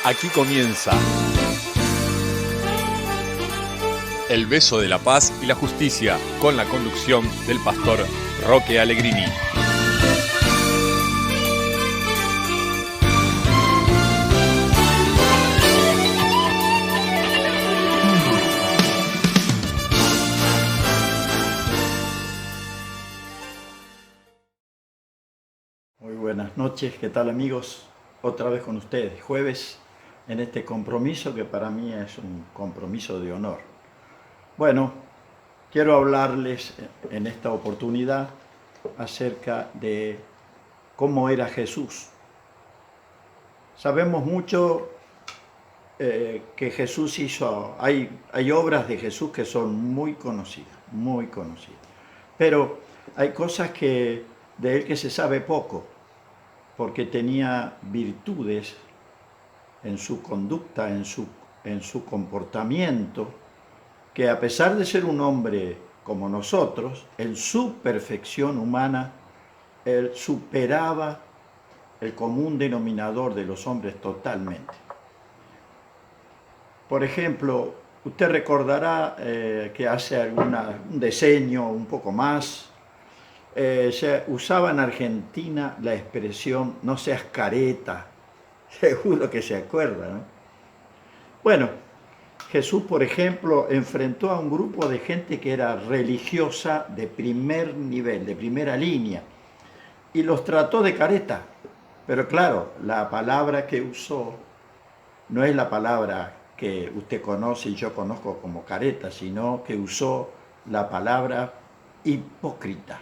Aquí comienza El beso de la paz y la justicia, con la conducción del pastor Roque Allegrini. Muy buenas noches, ¿qué tal amigos? Otra vez con ustedes, jueves, en este compromiso que para mí es un compromiso de honor. Bueno, quiero hablarles en esta oportunidad acerca de cómo era Jesús. Sabemos mucho que Jesús hizo, hay obras de Jesús que son muy conocidas, pero hay cosas de él que se sabe poco, porque tenía virtudes en su conducta, en su comportamiento, que a pesar de ser un hombre como nosotros, en su perfección humana, él superaba el común denominador de los hombres totalmente. Por ejemplo, usted recordará que hace un decenio, un poco más, se usaba en Argentina la expresión "no seas careta". Seguro que se acuerda, ¿no? Bueno, Jesús, por ejemplo, enfrentó a un grupo de gente que era religiosa de primer nivel, de primera línea, y los trató de careta. Pero claro, la palabra que usó no es la palabra que usted conoce y yo conozco como careta, sino que usó la palabra hipócrita.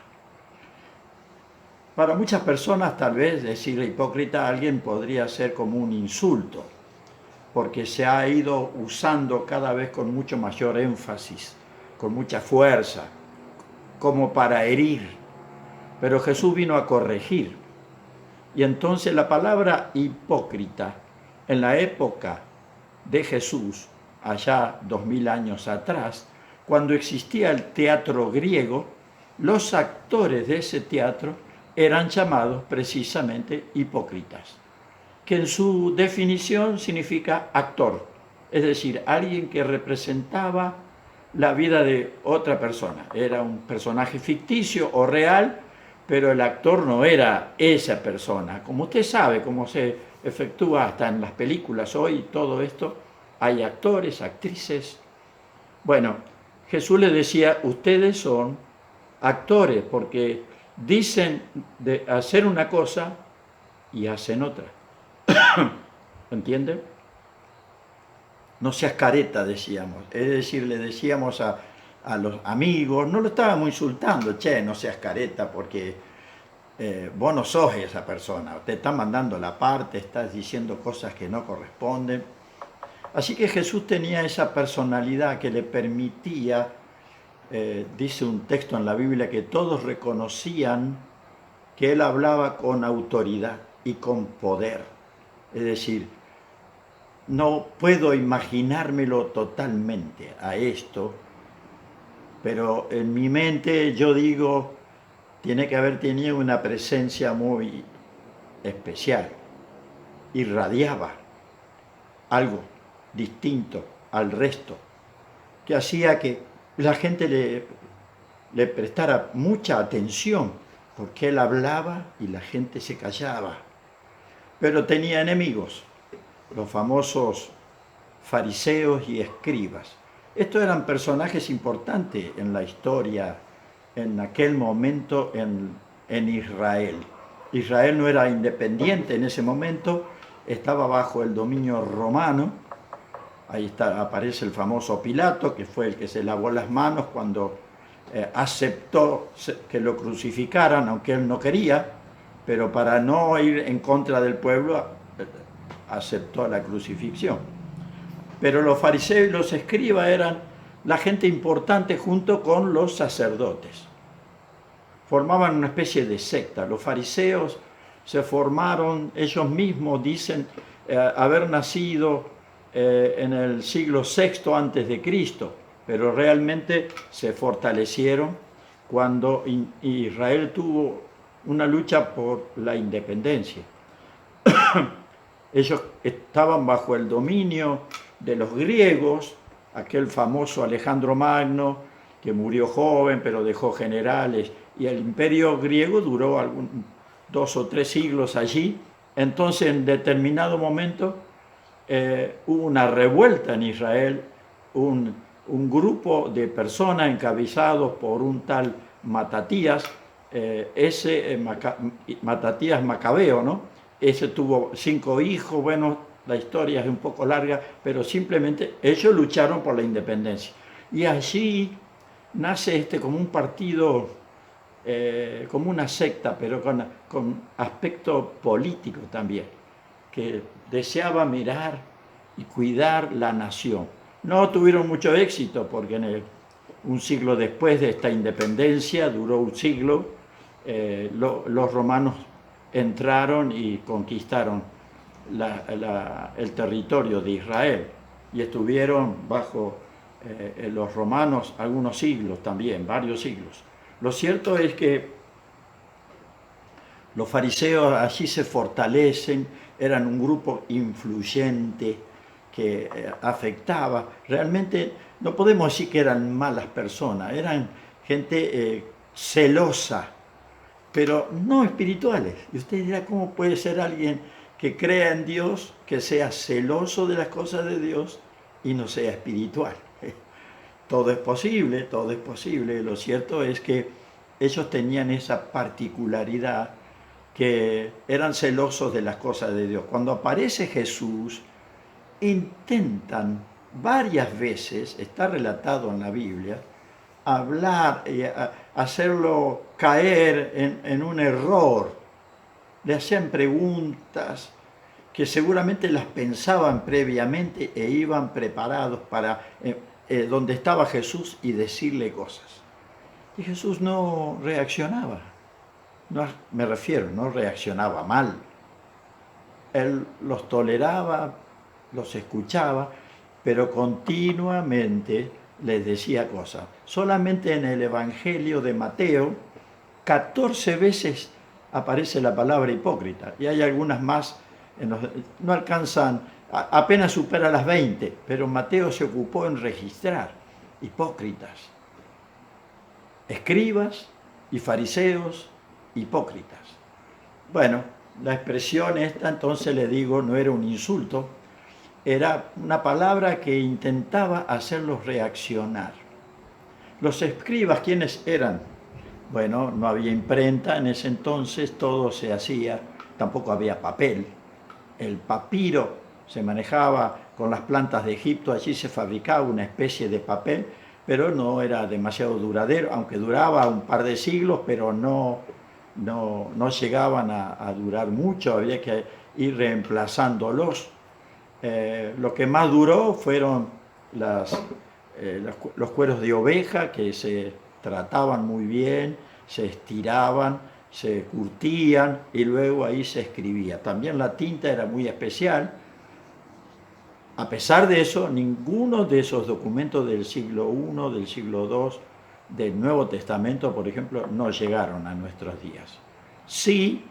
Para muchas personas, tal vez decirle hipócrita a alguien podría ser como un insulto, porque se ha ido usando cada vez con mucho mayor énfasis, con mucha fuerza, como para herir. Pero Jesús vino a corregir. Y entonces la palabra hipócrita, en la época de Jesús, allá 2000 años atrás, cuando existía el teatro griego, los actores de ese teatro eran llamados precisamente hipócritas, que en su definición significa actor, es decir, alguien que representaba la vida de otra persona. Era un personaje ficticio o real, pero el actor no era esa persona. Como usted sabe, cómo se efectúa hasta en las películas hoy, todo esto, hay actores, actrices. Bueno, Jesús le decía, ustedes son actores porque dicen de hacer una cosa y hacen otra. ¿Entienden? No seas careta, decíamos. Es decir, le decíamos a los amigos, no lo estábamos insultando, che, no seas careta porque vos no sos esa persona, te están mandando la parte, estás diciendo cosas que no corresponden. Así que Jesús tenía esa personalidad que le permitía, dice un texto en la Biblia, que todos reconocían que él hablaba con autoridad y con poder. Es decir, no puedo imaginármelo totalmente a esto, pero en mi mente yo digo, tiene que haber tenido una presencia muy especial, irradiaba algo distinto al resto, que hacía que la gente le prestara mucha atención, porque él hablaba y la gente se callaba. Pero tenía enemigos, los famosos fariseos y escribas. Estos eran personajes importantes en la historia, en aquel momento en Israel. Israel no era independiente en ese momento, estaba bajo el dominio romano. Ahí aparece el famoso Pilato, que fue el que se lavó las manos cuando aceptó que lo crucificaran, aunque él no quería, pero para no ir en contra del pueblo, aceptó la crucifixión. Pero los fariseos y los escribas eran la gente importante junto con los sacerdotes. Formaban una especie de secta. Los fariseos se formaron, ellos mismos dicen haber nacido en el siglo VI antes de Cristo, pero realmente se fortalecieron cuando Israel tuvo una lucha por la independencia. Ellos estaban bajo el dominio de los griegos, aquel famoso Alejandro Magno, que murió joven pero dejó generales, y el imperio griego duró 2 o 3 siglos allí. Entonces, en determinado momento, hubo una revuelta en Israel, un grupo de personas encabezados por un tal Matatías, Matatías Macabeo, ¿no? Ese tuvo 5 hijos, bueno, la historia es un poco larga, pero simplemente ellos lucharon por la independencia. Y allí nace como un partido, como una secta, pero con aspecto político también, que deseaba mirar y cuidar la nación. No tuvieron mucho éxito porque un siglo después de esta independencia, duró un siglo, los romanos entraron y conquistaron el territorio de Israel y estuvieron bajo los romanos algunos siglos también, varios siglos. Lo cierto es que los fariseos allí se fortalecen, eran un grupo influyente que afectaba. Realmente no podemos decir que eran malas personas, eran gente celosa, pero no espirituales. Y usted dirá, ¿cómo puede ser alguien que crea en Dios, que sea celoso de las cosas de Dios y no sea espiritual? Todo es posible, todo es posible. Lo cierto es que ellos tenían esa particularidad, que eran celosos de las cosas de Dios. Cuando aparece Jesús, intentan varias veces, está relatado en la Biblia, hablar, hacerlo caer en un error. Le hacían preguntas que seguramente las pensaban previamente e iban preparados para donde estaba Jesús y decirle cosas. Y Jesús no reaccionaba. No, me refiero, no reaccionaba mal. Él los toleraba, los escuchaba, pero continuamente les decía cosas. Solamente en el Evangelio de Mateo, 14 veces aparece la palabra hipócrita, y hay algunas más, no alcanzan, apenas supera las 20, pero Mateo se ocupó en registrar hipócritas, escribas y fariseos hipócritas. Bueno, la expresión esta, entonces le digo, no era un insulto, era una palabra que intentaba hacerlos reaccionar. Los escribas, ¿quiénes eran? Bueno, no había imprenta en ese entonces, todo se hacía, tampoco había papel. El papiro se manejaba con las plantas de Egipto, allí se fabricaba una especie de papel, pero no era demasiado duradero, aunque duraba un par de siglos, pero no llegaban a durar mucho, había que ir reemplazándolos. Lo que más duró fueron los cueros de oveja, que se trataban muy bien, se estiraban, se curtían y luego ahí se escribía. También la tinta era muy especial. A pesar de eso, ninguno de esos documentos del siglo I, del siglo II, del Nuevo Testamento, por ejemplo, no llegaron a nuestros días. Sí,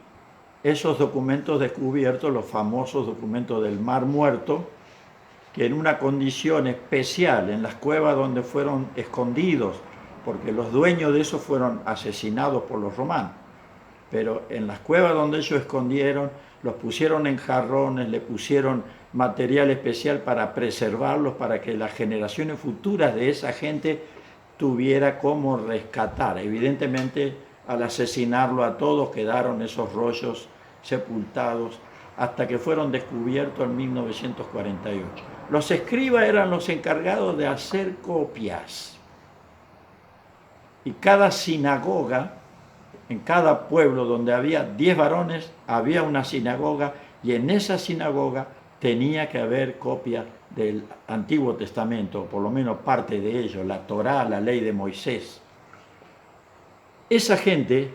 esos documentos descubiertos, los famosos documentos del Mar Muerto, que en una condición especial, en las cuevas donde fueron escondidos, porque los dueños de eso fueron asesinados por los romanos, pero en las cuevas donde ellos escondieron, los pusieron en jarrones, le pusieron material especial para preservarlos, para que las generaciones futuras de esa gente tuviera cómo rescatar. Evidentemente, al asesinarlo a todos, quedaron esos rollos sepultados hasta que fueron descubiertos en 1948. Los escribas eran los encargados de hacer copias. Y cada sinagoga, en cada pueblo donde había 10 varones, había una sinagoga, y en esa sinagoga tenía que haber copia del Antiguo Testamento, por lo menos parte de ello, la Torá, la ley de Moisés. Esa gente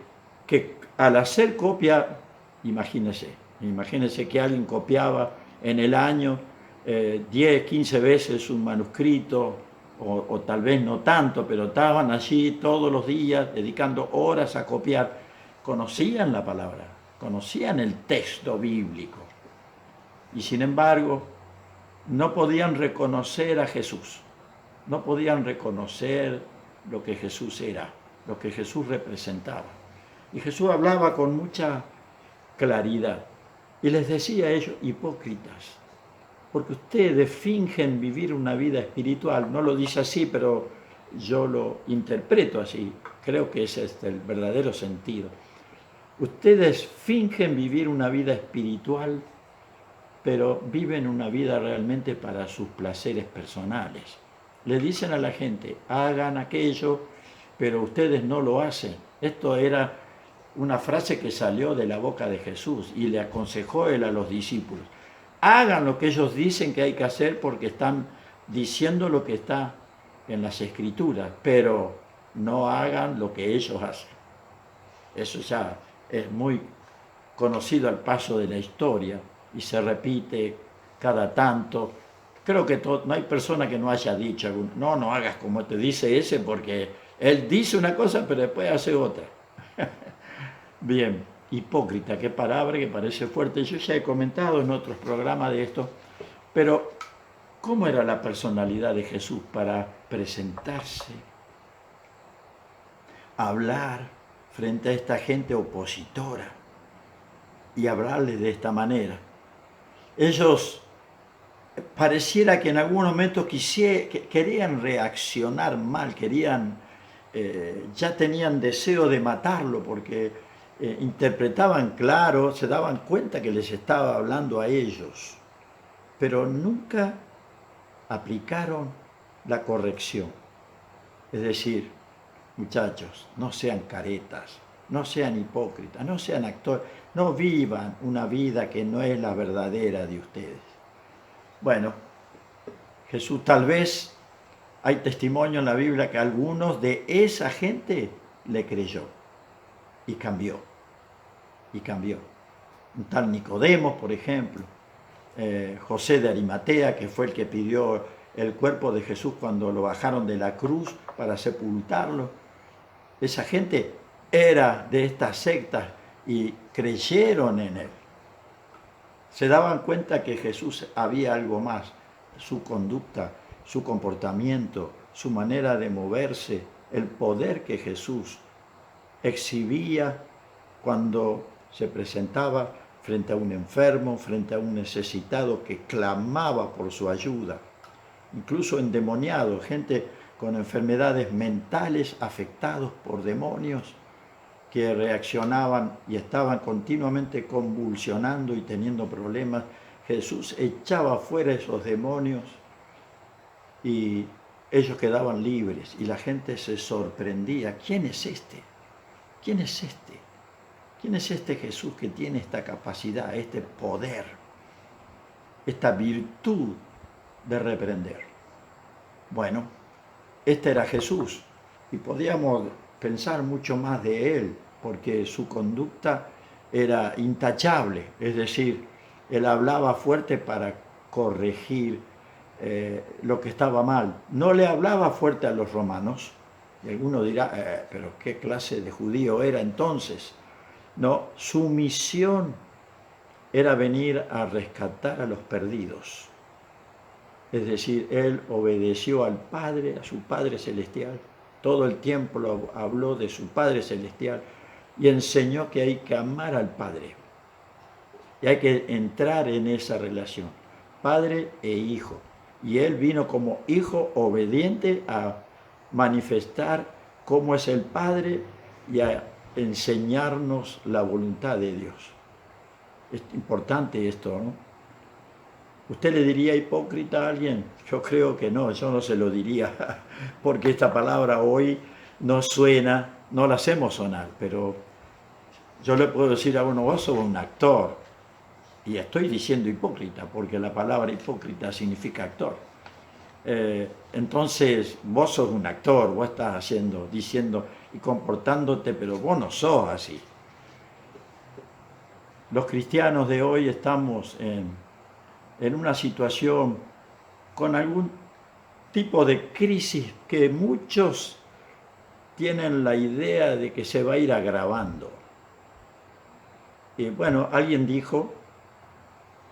que al hacer copia, imagínense que alguien copiaba en el año 10, 15 veces un manuscrito, o tal vez no tanto, pero estaban allí todos los días dedicando horas a copiar. Conocían la palabra, conocían el texto bíblico. Y sin embargo, no podían reconocer a Jesús, no podían reconocer lo que Jesús era, lo que Jesús representaba. Y Jesús hablaba con mucha claridad y les decía a ellos, hipócritas, porque ustedes fingen vivir una vida espiritual. No lo dice así, pero yo lo interpreto así. Creo que ese es el verdadero sentido. Ustedes fingen vivir una vida espiritual, pero viven una vida realmente para sus placeres personales. Le dicen a la gente, hagan aquello, pero ustedes no lo hacen. Esto era una frase que salió de la boca de Jesús y le aconsejó él a los discípulos. Hagan lo que ellos dicen que hay que hacer porque están diciendo lo que está en las Escrituras, pero no hagan lo que ellos hacen. Eso ya es muy conocido al paso de la historia y se repite cada tanto. Creo que no hay persona que no haya dicho, no hagas como te dice ese porque él dice una cosa pero después hace otra. Bien, hipócrita, qué palabra que parece fuerte. Yo ya he comentado en otros programas de esto, pero ¿cómo era la personalidad de Jesús para presentarse, hablar frente a esta gente opositora y hablarles de esta manera? Ellos pareciera que en algún momento querían reaccionar mal, ya tenían deseo de matarlo porque interpretaban claro, se daban cuenta que les estaba hablando a ellos, pero nunca aplicaron la corrección. Es decir, muchachos, no sean caretas, no sean hipócritas, no sean actores, no vivan una vida que no es la verdadera de ustedes. Bueno, Jesús, tal vez hay testimonio en la Biblia que algunos de esa gente le creyó y cambió. Un tal Nicodemo, por ejemplo, José de Arimatea, que fue el que pidió el cuerpo de Jesús cuando lo bajaron de la cruz para sepultarlo. Esa gente era de estas sectas y creyeron en él. Se daban cuenta que Jesús había algo más, su conducta, su comportamiento, su manera de moverse, el poder que Jesús exhibía cuando se presentaba frente a un enfermo, frente a un necesitado que clamaba por su ayuda, incluso endemoniado, gente con enfermedades mentales afectados por demonios que reaccionaban y estaban continuamente convulsionando y teniendo problemas. Jesús echaba fuera esos demonios y ellos quedaban libres y la gente se sorprendía. ¿Quién es este? ¿Quién es este? ¿Quién es este Jesús que tiene esta capacidad, este poder, esta virtud de reprender? Bueno, este era Jesús y podíamos pensar mucho más de él porque su conducta era intachable, es decir, él hablaba fuerte para corregir lo que estaba mal. No le hablaba fuerte a los romanos, y alguno dirá, pero ¿qué clase de judío era entonces? No, su misión era venir a rescatar a los perdidos. Es decir, él obedeció al Padre, a su Padre Celestial. Todo el tiempo habló de su Padre Celestial y enseñó que hay que amar al Padre. Y hay que entrar en esa relación, Padre e Hijo. Y él vino como Hijo obediente a manifestar cómo es el Padre y a enseñarnos la voluntad de Dios. Es importante esto, ¿no? ¿Usted le diría hipócrita a alguien? Yo creo que no, yo no se lo diría, porque esta palabra hoy no suena, no la hacemos sonar, pero yo le puedo decir a uno, vos sos un actor, y estoy diciendo hipócrita, porque la palabra hipócrita significa actor. Entonces, vos sos un actor, vos estás diciendo y comportándote, pero vos no sos así. Los cristianos de hoy estamos en una situación con algún tipo de crisis que muchos tienen la idea de que se va a ir agravando. Y bueno, alguien dijo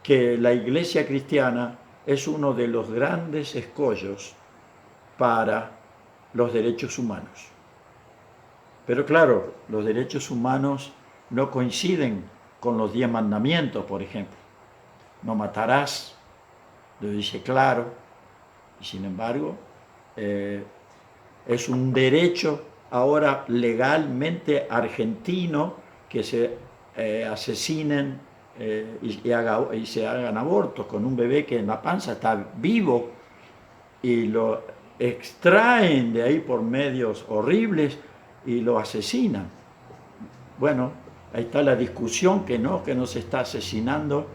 que la Iglesia cristiana es uno de los grandes escollos para los derechos humanos. Pero claro, los derechos humanos no coinciden con los 10 mandamientos, por ejemplo. No matarás, lo dice claro, y sin embargo es un derecho ahora legalmente argentino que se asesinen y se hagan abortos con un bebé que en la panza está vivo y lo extraen de ahí por medios horribles y lo asesinan. Bueno, ahí está la discusión que no se está asesinando,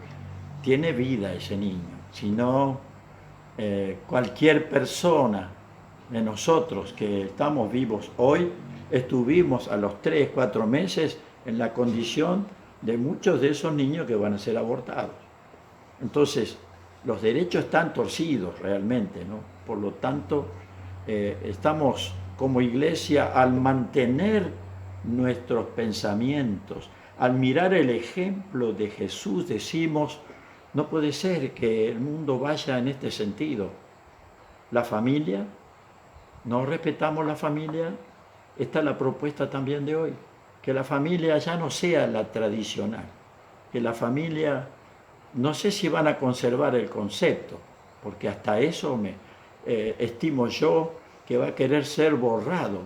tiene vida ese niño, sino cualquier persona de nosotros que estamos vivos hoy, estuvimos a los 3, 4 meses en la condición de muchos de esos niños que van a ser abortados. Entonces, los derechos están torcidos realmente, ¿no? Por lo tanto, estamos como iglesia, al mantener nuestros pensamientos, al mirar el ejemplo de Jesús, decimos, no puede ser que el mundo vaya en este sentido. La familia, no respetamos la familia, esta es la propuesta también de hoy, que la familia ya no sea la tradicional, que la familia, no sé si van a conservar el concepto, porque hasta eso estimo yo que va a querer ser borrado.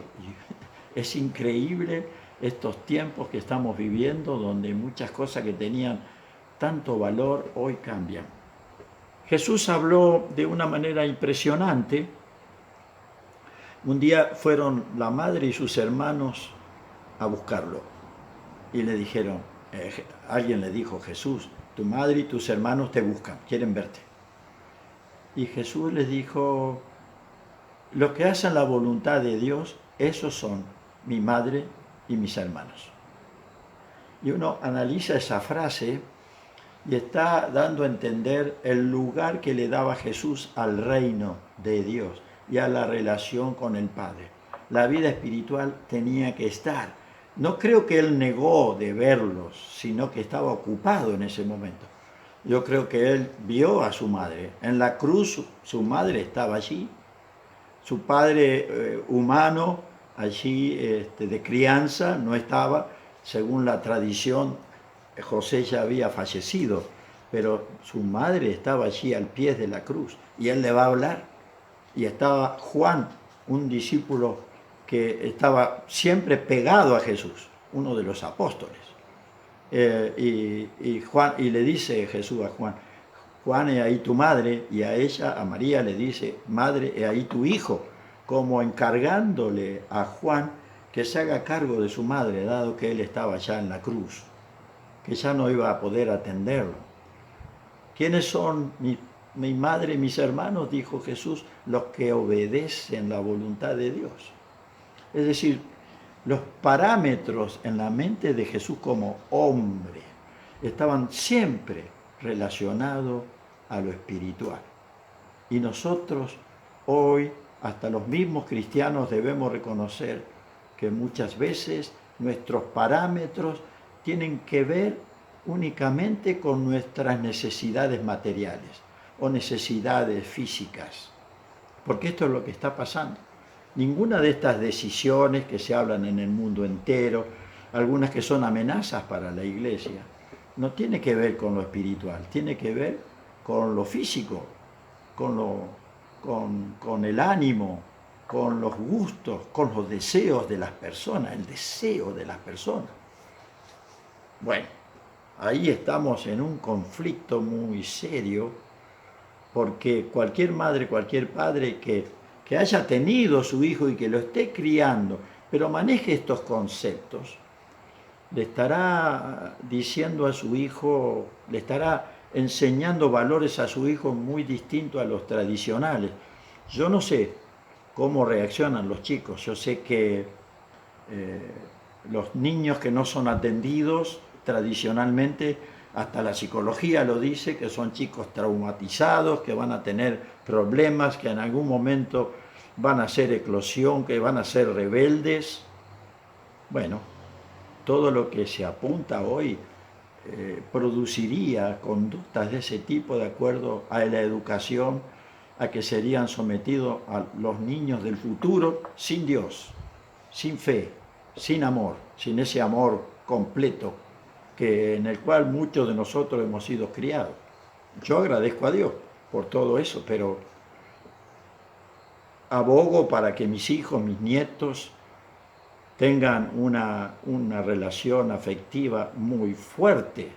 Es increíble estos tiempos que estamos viviendo, donde muchas cosas que tenían tanto valor hoy cambian. Jesús habló de una manera impresionante. Un día fueron la madre y sus hermanos a buscarlo y le dijeron, alguien le dijo, Jesús, tu madre y tus hermanos te buscan, quieren verte. Y Jesús les dijo, los que hacen la voluntad de Dios, esos son mi madre y mis hermanos. Y uno analiza esa frase y está dando a entender el lugar que le daba Jesús al reino de Dios y a la relación con el Padre. La vida espiritual tenía que estar. No creo que él negó de verlos, sino que estaba ocupado en ese momento. Yo creo que él vio a su madre. En la cruz su madre estaba allí. Su padre humano allí de crianza no estaba. Según la tradición, José ya había fallecido, pero su madre estaba allí al pie de la cruz y él le va a hablar. Y estaba Juan, un discípulo que estaba siempre pegado a Jesús, uno de los apóstoles. Y le dice Jesús a Juan, Juan, he ahí tu madre, y a ella, a María, le dice, madre, he ahí tu hijo, como encargándole a Juan que se haga cargo de su madre, dado que él estaba ya en la cruz, que ya no iba a poder atenderlo. ¿Quiénes son mi madre y mis hermanos? Dijo Jesús, los que obedecen la voluntad de Dios. Es decir, los parámetros en la mente de Jesús como hombre estaban siempre relacionados a lo espiritual. Y nosotros hoy, hasta los mismos cristianos, debemos reconocer que muchas veces nuestros parámetros tienen que ver únicamente con nuestras necesidades materiales o necesidades físicas. Porque esto es lo que está pasando. Ninguna de estas decisiones que se hablan en el mundo entero, algunas que son amenazas para la iglesia, no tiene que ver con lo espiritual, tiene que ver con lo físico, con el ánimo, con los gustos, con los deseos de las personas, el deseo de las personas. Bueno, ahí estamos en un conflicto muy serio, porque cualquier madre, cualquier padre que haya tenido su hijo y que lo esté criando, pero maneje estos conceptos, le estará diciendo a su hijo, le estará enseñando valores a su hijo muy distintos a los tradicionales. Yo no sé cómo reaccionan los chicos, yo sé que los niños que no son atendidos tradicionalmente, hasta la psicología lo dice, que son chicos traumatizados, que van a tener problemas, que en algún momento van a hacer eclosión, que van a ser rebeldes. Bueno, todo lo que se apunta hoy produciría conductas de ese tipo de acuerdo a la educación a que serían sometidos a los niños del futuro sin Dios, sin fe, sin amor, sin ese amor completo en el cual muchos de nosotros hemos sido criados. Yo agradezco a Dios por todo eso, pero abogo para que mis hijos, mis nietos, tengan una relación afectiva muy fuerte,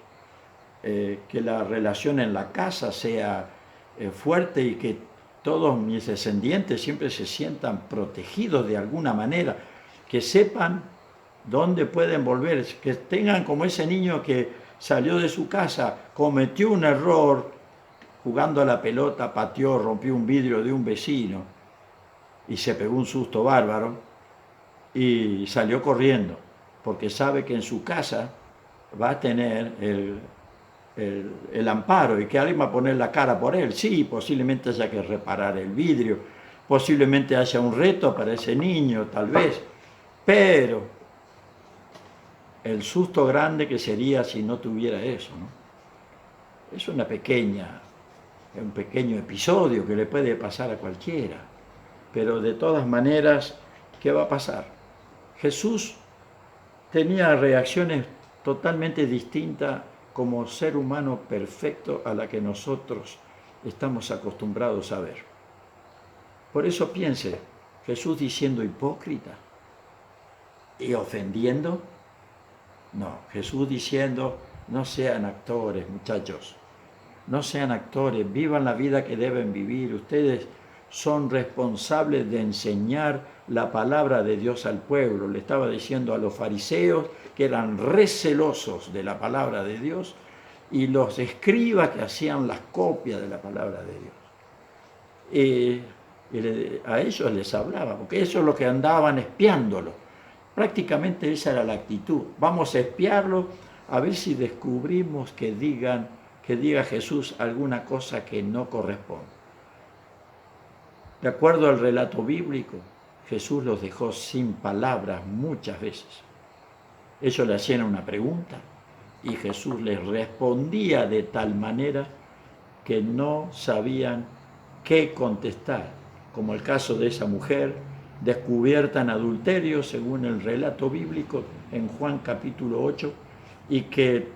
que la relación en la casa sea fuerte y que todos mis descendientes siempre se sientan protegidos de alguna manera, que sepan dónde pueden volver, que tengan como ese niño que salió de su casa, cometió un error, jugando a la pelota, pateó, rompió un vidrio de un vecino y se pegó un susto bárbaro y salió corriendo, porque sabe que en su casa va a tener el amparo y que alguien va a poner la cara por él. Sí, posiblemente haya que reparar el vidrio, posiblemente haya un reto para ese niño, tal vez, pero el susto grande que sería si no tuviera eso, ¿no? Es un pequeño episodio que le puede pasar a cualquiera, pero de todas maneras, ¿qué va a pasar? Jesús tenía reacciones totalmente distintas como ser humano perfecto a la que nosotros estamos acostumbrados a ver. Por eso piense, Jesús diciendo hipócrita y ofendiendo, no, Jesús diciendo, no sean actores, muchachos, no sean actores, vivan la vida que deben vivir. Ustedes son responsables de enseñar la palabra de Dios al pueblo. Le estaba diciendo a los fariseos que eran recelosos de la palabra de Dios y los escribas que hacían las copias de la palabra de Dios. A ellos les hablaba, porque eso es lo que andaban espiándolo. Prácticamente esa era la actitud. Vamos a espiarlo a ver si descubrimos que diga Jesús alguna cosa que no corresponde. De acuerdo al relato bíblico, Jesús los dejó sin palabras muchas veces. Ellos le hacían una pregunta y Jesús les respondía de tal manera que no sabían qué contestar, como el caso de esa mujer descubierta en adulterio, según el relato bíblico en Juan capítulo 8, y que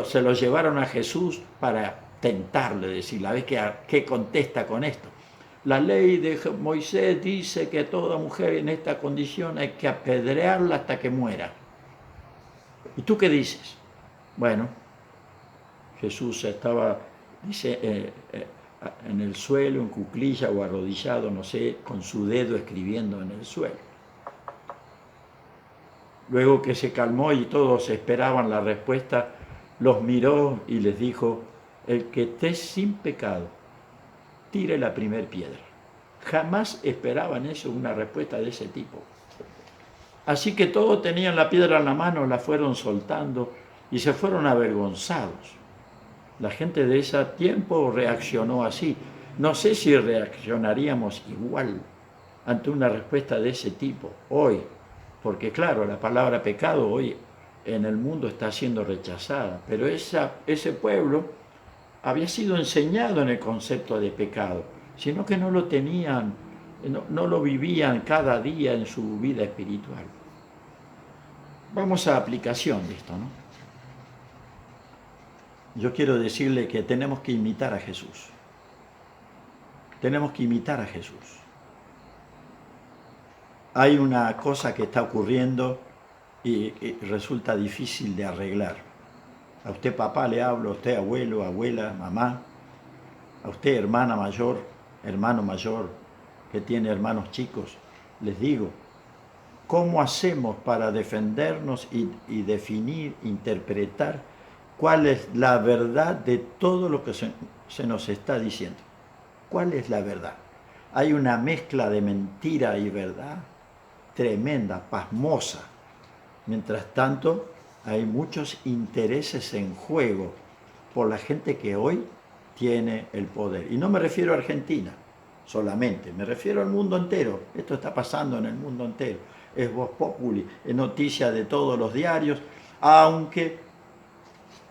se lo llevaron a Jesús para tentarle, decirle, a ver qué contesta con esto. La ley de Moisés dice que toda mujer en esta condición hay que apedrearla hasta que muera. ¿Y tú qué dices? Bueno, Jesús estaba, dice, en el suelo, en cuclilla o arrodillado, no sé, con su dedo escribiendo en el suelo. Luego que se calmó y todos esperaban la respuesta, los miró y les dijo, el que esté sin pecado, tire la primer piedra. Jamás esperaban eso, una respuesta de ese tipo. Así que todos tenían la piedra en la mano, la fueron soltando y se fueron avergonzados. La gente de ese tiempo reaccionó así. No sé si reaccionaríamos igual ante una respuesta de ese tipo hoy, porque claro, la palabra pecado hoy en el mundo está siendo rechazada, pero ese pueblo había sido enseñado en el concepto de pecado, sino que no lo tenían, no lo vivían cada día en su vida espiritual. Vamos a aplicación de esto, ¿no? Yo quiero decirle que tenemos que imitar a Jesús. Tenemos que imitar a Jesús. Hay una cosa que está ocurriendo y resulta difícil de arreglar. A usted papá le hablo, a usted abuelo, abuela, mamá, a usted hermana mayor, hermano mayor, que tiene hermanos chicos, les digo, ¿cómo hacemos para defendernos y definir, interpretar cuál es la verdad de todo lo que se nos está diciendo? ¿Cuál es la verdad? Hay una mezcla de mentira y verdad tremenda, pasmosa. Mientras tanto, hay muchos intereses en juego por la gente que hoy tiene el poder. Y no me refiero a Argentina solamente, me refiero al mundo entero. Esto está pasando en el mundo entero. Es Vox Populi, es noticia de todos los diarios, aunque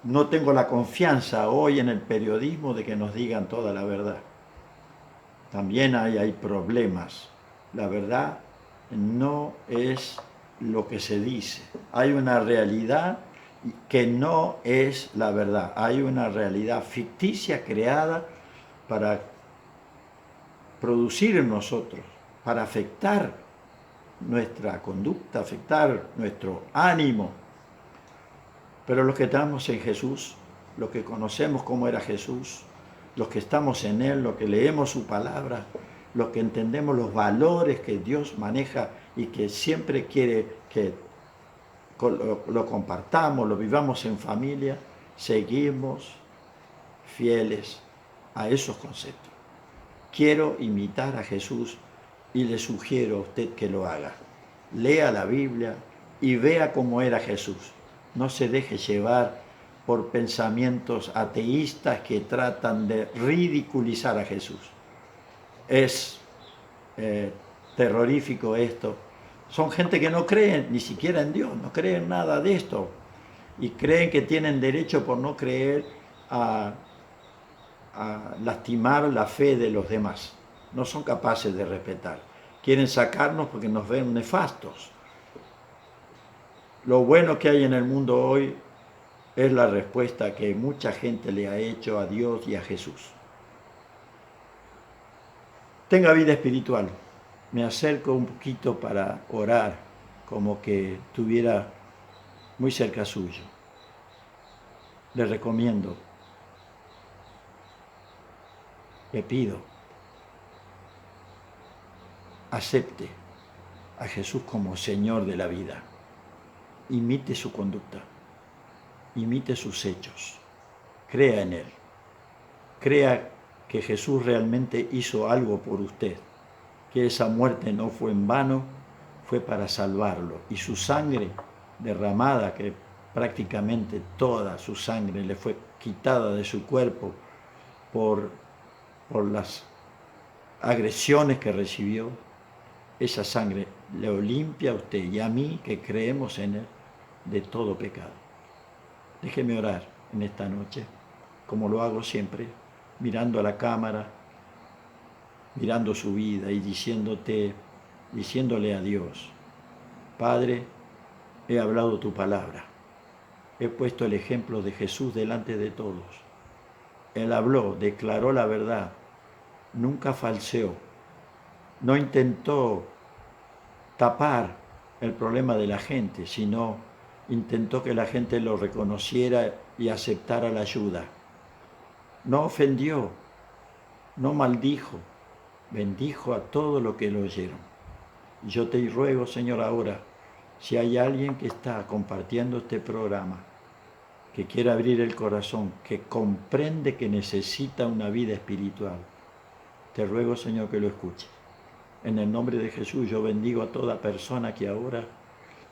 no tengo la confianza hoy en el periodismo de que nos digan toda la verdad. También hay problemas. La verdad no es lo que se dice. Hay una realidad que no es la verdad. Hay una realidad ficticia creada para producir en nosotros, para afectar nuestra conducta, afectar nuestro ánimo. Pero los que estamos en Jesús, los que conocemos cómo era Jesús, los que estamos en Él, los que leemos su palabra, los que entendemos los valores que Dios maneja y que siempre quiere que lo compartamos, lo vivamos en familia, seguimos fieles a esos conceptos. Quiero imitar a Jesús y le sugiero a usted que lo haga. Lea la Biblia y vea cómo era Jesús. No se deje llevar por pensamientos ateístas que tratan de ridiculizar a Jesús. Es terrorífico esto. Son gente que no cree ni siquiera en Dios, no creen nada de esto. Y creen que tienen derecho por no creer a lastimar la fe de los demás. No son capaces de respetar. Quieren sacarnos porque nos ven nefastos. Lo bueno que hay en el mundo hoy es la respuesta que mucha gente le ha hecho a Dios y a Jesús. Tenga vida espiritual. Me acerco un poquito para orar, como que estuviera muy cerca suyo. Le recomiendo, le pido, acepte a Jesús como Señor de la vida. Imite su conducta, imite sus hechos, crea en Él, crea que Jesús realmente hizo algo por usted, que esa muerte no fue en vano, fue para salvarlo, y su sangre derramada, que prácticamente toda su sangre le fue quitada de su cuerpo por las agresiones que recibió, esa sangre le limpia a usted y a mí que creemos en Él de todo pecado. Déjeme orar en esta noche, como lo hago siempre, mirando a la cámara, mirando su vida y diciéndole a Dios, Padre, he hablado tu palabra, he puesto el ejemplo de Jesús delante de todos. Él habló, declaró la verdad, nunca falseó, no intentó tapar el problema de la gente, sino intentó que la gente lo reconociera y aceptara la ayuda. No ofendió, no maldijo, bendijo a todos los que lo oyeron. Yo te ruego, Señor, ahora, si hay alguien que está compartiendo este programa, que quiere abrir el corazón, que comprende que necesita una vida espiritual, te ruego, Señor, que lo escuche. En el nombre de Jesús yo bendigo a toda persona que ahora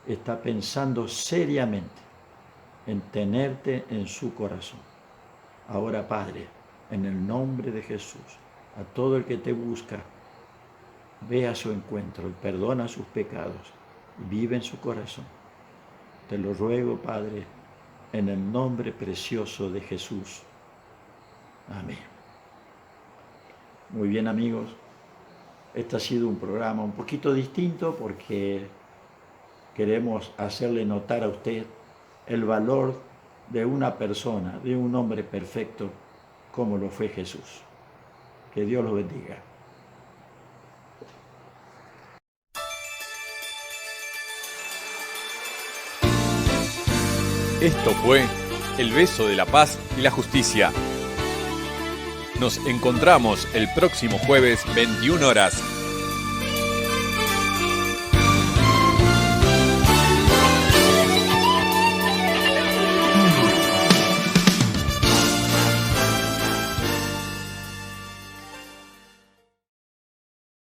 está pensando seriamente en tenerte en su corazón. Ahora, Padre, en el nombre de Jesús, a todo el que te busca, ve a su encuentro y perdona sus pecados y vive en su corazón. Te lo ruego, Padre, en el nombre precioso de Jesús. Amén. Muy bien, amigos. Este ha sido un programa un poquito distinto porque queremos hacerle notar a usted el valor de una persona, de un hombre perfecto como lo fue Jesús. Que Dios lo bendiga. Esto fue El Beso de la Paz y la Justicia. Nos encontramos el próximo jueves, 21 horas,